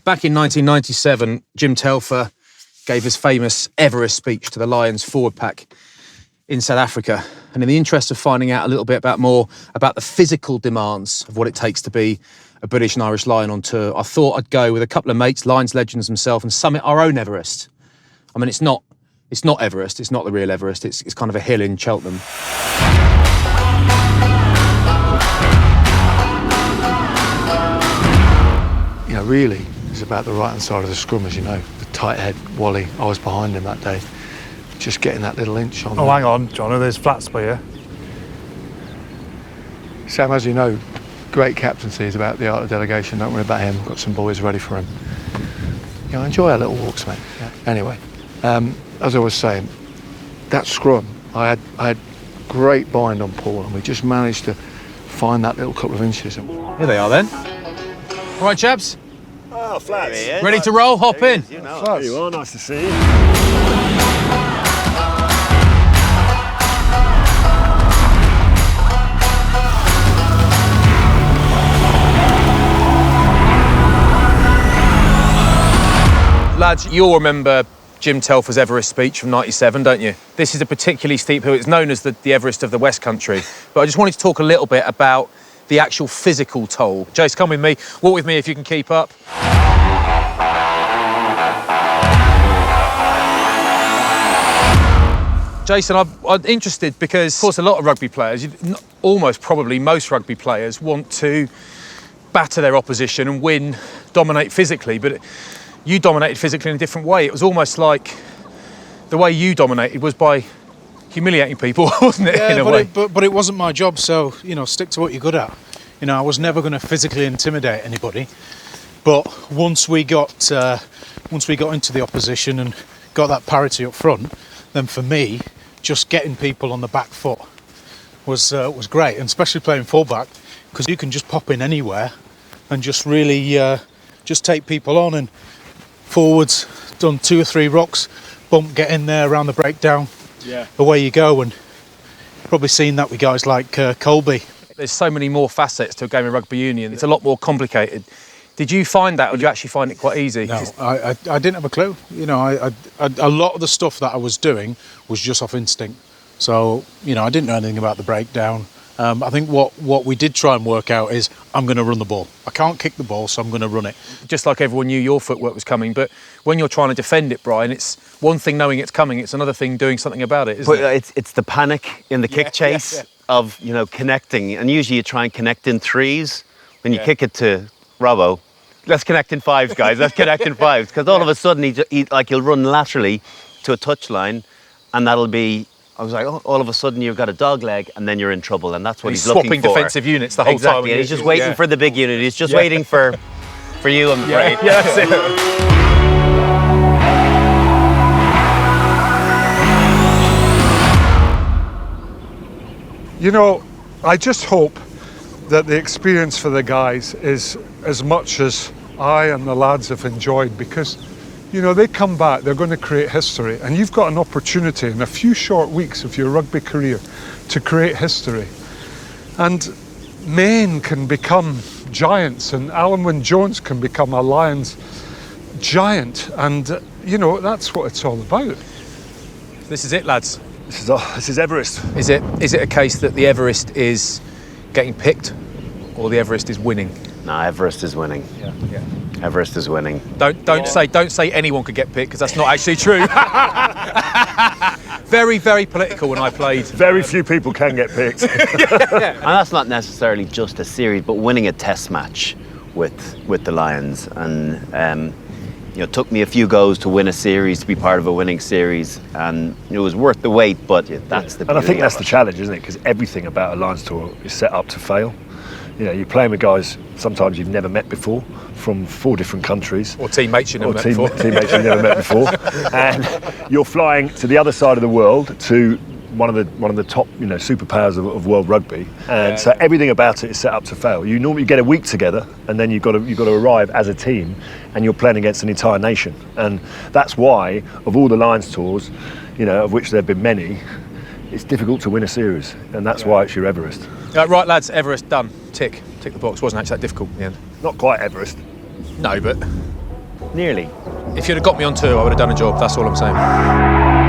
Back in 1997, Jim Telfer gave his famous Everest speech to the Lions forward pack in South Africa. And in the interest of finding out a little bit more about the physical demands of what it takes to be a British and Irish Lion on tour, I thought I'd go with a couple of mates, Lions legends themselves, and summit our own Everest. I mean, it's not Everest, it's not the real Everest, it's kind of a hill in Cheltenham. You know, really, it's about the right-hand side of the scrum, as you know. The tight head, Wally, I was behind him that day. Just getting that little inch on. Oh, hang on, John, there's flats for you. Sam, as you know, great captaincy is about the art of delegation. Don't worry about him. We've got some boys ready for him. You know, enjoy our little walks, mate. Yeah. Anyway, as I was saying, that scrum, I had great bind on Paul, and we just managed to find that little couple of inches. Here they are then. All right, chaps. Oh, Flats. Ready to roll? Hop in. You know. There you are, nice to see you. Lads, you'll remember Jim Telfer's Everest speech from '97, don't you? This is a particularly steep hill. It's known as the Everest of the West Country. But I just wanted to talk a little bit about the actual physical toll. Jace, come with me. Walk with me if you can keep up. Jason, I'm interested because, of course, a lot of rugby players, almost probably most rugby players, want to batter their opposition and win, dominate physically, but you dominated physically in a different way. It was almost like the way you dominated was by humiliating people, wasn't it, in a way? But it wasn't my job, so, you know, stick to what you're good at. You know, I was never going to physically intimidate anybody, but once we got into the opposition and got that parity up front, then for me, just getting people on the back foot was great, and especially playing fullback, because you can just pop in anywhere and just really just take people on. And forwards, done 2 or 3 rocks, bump, get in there around the breakdown, away you go. And probably seen that with guys like Colby. There's so many more facets to a game of rugby union. It's a lot more complicated. Did you find that, or did you actually find it quite easy? No, I didn't have a clue. You know, I a lot of the stuff that I was doing was just off instinct. So, you know, I didn't know anything about the breakdown. I think what we did try and work out is I'm going to run the ball. I can't kick the ball, so I'm going to run it. Just like everyone knew your footwork was coming, but when you're trying to defend it, Brian, it's one thing knowing it's coming, it's another thing doing something about it, isn't it? It's the panic in the kick chase of, you know, connecting. And usually you try and connect in threes. When you kick it to Robbo, let's connect in fives, guys. Let's connect in fives. Because all of a sudden, he'll run laterally to a touchline, and that'll be, I was like, oh, all of a sudden you've got a dog leg, and then you're in trouble, and that's what he's looking for. Swapping defensive units the whole time. Exactly, and he's just waiting for the big unit. He's just waiting for you, I'm afraid. Yeah, that's it. You know, I just hope that the experience for the guys is as much as I and the lads have enjoyed, because, you know, they come back, they're going to create history, and you've got an opportunity in a few short weeks of your rugby career to create history. And men can become giants, and Alan Wynne-Jones can become a Lions giant, and, you know, that's what it's all about. This is it, lads. This is Everest. Is it a case that the Everest is getting picked, or the Everest is winning? No, Everest is winning. Yeah. Everest is winning. Don't say anyone could get picked, because that's not actually true. Very, very political when I played. Very few people can get picked. And that's not necessarily just a series, but winning a test match with the Lions. And you know, it took me a few goes to win a series, to be part of a winning series, and it was worth the wait. But that's the beauty. And I think that's the challenge, isn't it? Because everything about a Lions tour is set up to fail. You know, you're playing with guys sometimes you've never met before, from 4 different countries. Or teammates you've never met before. Teammates you've never met before. And you're flying to the other side of the world, to one of the top, you know, superpowers of world rugby. And so everything about it is set up to fail. You normally get a week together, and then you've got to arrive as a team, and you're playing against an entire nation. And that's why, of all the Lions tours, you know, of which there have been many, it's difficult to win a series, and that's why it's your Everest. Right, lads, Everest done. Tick the box. Wasn't actually that difficult in the end. Not quite Everest. No, but Nearly. If you'd have got me on tour, I would have done a job. That's all I'm saying.